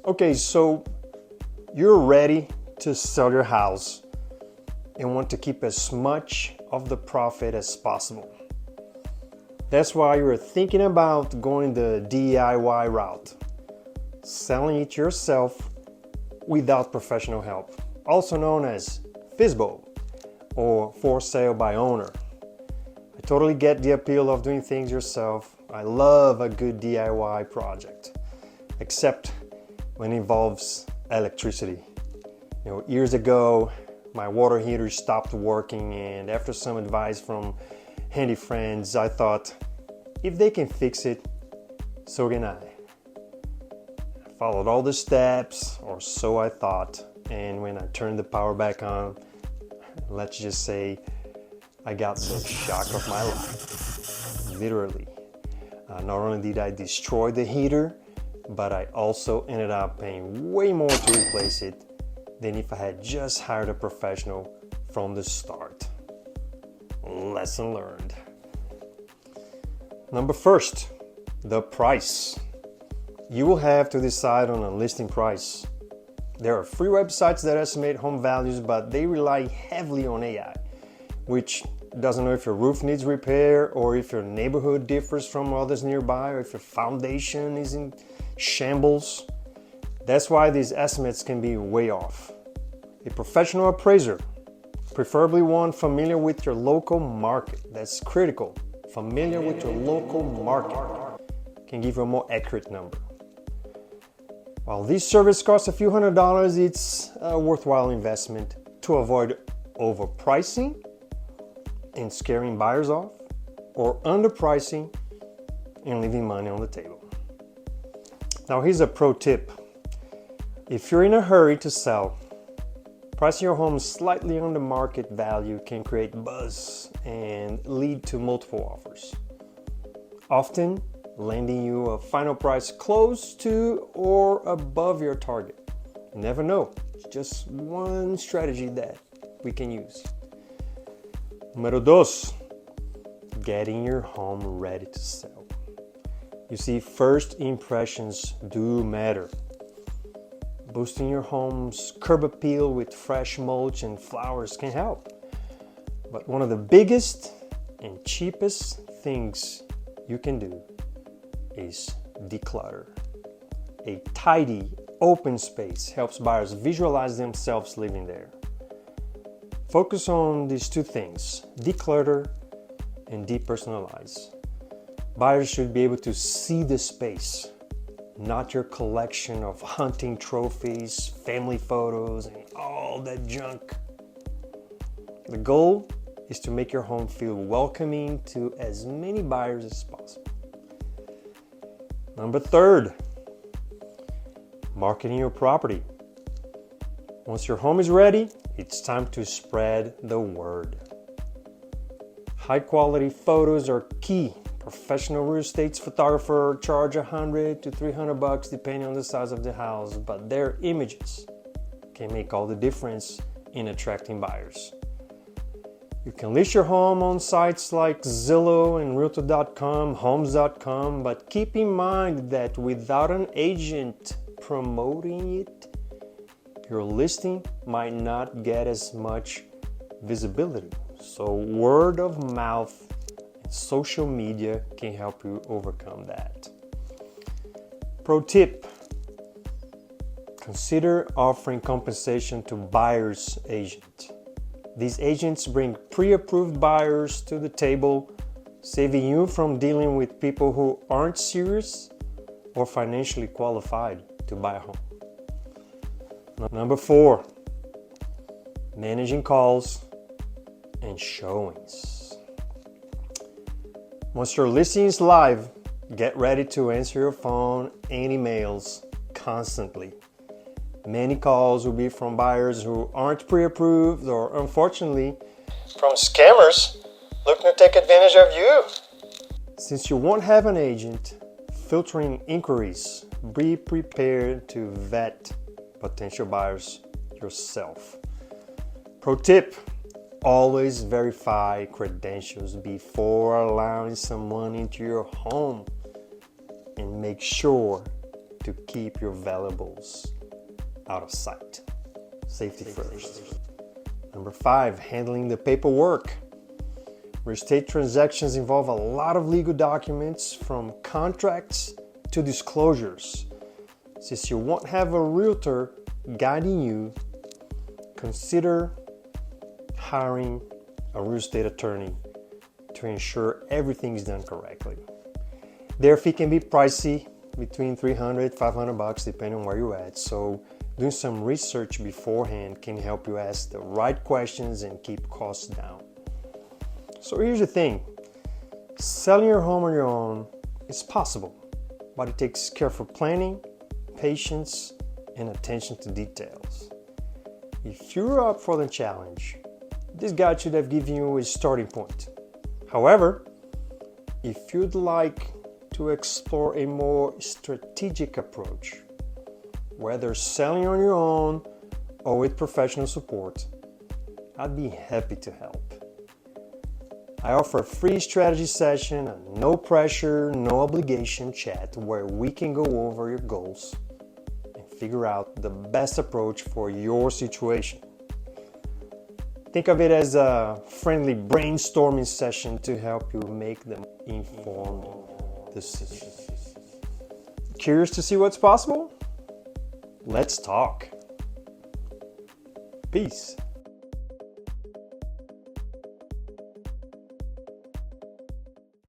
Okay, so you're ready to sell your house and want to keep as much of the profit as possible. That's why you're thinking about going the DIY route, selling it yourself without professional help, also known as FSBO or for sale by owner. I totally get the appeal of doing things yourself. I love a good DIY project, except when it involves electricity. Years ago, my water heater stopped working, and after some advice from handy friends, I thought, if they can fix it, so can I. I followed all the steps, or so I thought, and when I turned the power back on, let's just say I got the shock of my life, literally. Not only did I destroy the heater, but I also ended up paying way more to replace it than if I had just hired a professional from the start. Lesson learned. Number first, the price. You will have to decide on a listing price. There are free websites that estimate home values, but they rely heavily on AI, which doesn't know if your roof needs repair, or if your neighborhood differs from others nearby, or if your foundation is in shambles. That's why these estimates can be way off. A professional appraiser, preferably one familiar with your local market, that's critical, familiar with your local market, can give you a more accurate number. While this service costs a few $100s, it's a worthwhile investment to avoid overpricing and scaring buyers off, or underpricing and leaving money on the table. Now here's a pro tip. If you're in a hurry to sell, pricing your home slightly under market value can create buzz and lead to multiple offers, often landing you a final price close to or above your target. You never know. It's just one strategy that we can use. Número dos, getting your home ready to sell. You see, first impressions do matter. Boosting your home's curb appeal with fresh mulch and flowers can help. But one of the biggest and cheapest things you can do is declutter. A tidy, open space helps buyers visualize themselves living there. Focus on these two things, declutter and depersonalize. Buyers should be able to see the space, not your collection of hunting trophies, family photos, and all that junk. The goal is to make your home feel welcoming to as many buyers as possible. Number third, marketing your property. Once your home is ready, it's time to spread the word. High quality photos are key. Professional real estate photographer charge $100 to $300 depending on the size of the house, but their images can make all the difference in attracting buyers. You can list your home on sites like Zillow and realtor.com, homes.com, but keep in mind that without an agent promoting it, your listing might not get as much visibility. So word of mouth and social media can help you overcome that. Pro tip, consider offering compensation to buyer's agent. These agents bring pre-approved buyers to the table, saving you from dealing with people who aren't serious or financially qualified to buy a home. Number 4, managing calls and showings. Once your listing is live, get ready to answer your phone and emails constantly. Many calls will be from buyers who aren't pre-approved, or unfortunately, from scammers looking to take advantage of you. Since you won't have an agent filtering inquiries, be prepared to vet potential buyers yourself. Pro tip, always verify credentials before allowing someone into your home, and make sure to keep your valuables out of sight. Safety first. Number 5, handling the paperwork. Real estate transactions involve a lot of legal documents, from contracts to disclosures. Since you won't have a realtor guiding you, consider hiring a real estate attorney to ensure everything is done correctly. Their fee can be pricey, between $300, $500 depending on where you're at. So doing some research beforehand can help you ask the right questions and keep costs down. So here's the thing, selling your home on your own is possible, but it takes careful planning, patience, and attention to details. If you're up for the challenge, this guide should have given you a starting point. However, if you'd like to explore a more strategic approach, whether selling on your own or with professional support, I'd be happy to help. I offer a free strategy session, a no pressure, no obligation chat where we can go over your goals and figure out the best approach for your situation. Think of it as a friendly brainstorming session to help you make the informed decision. Curious to see what's possible? Let's talk. Peace.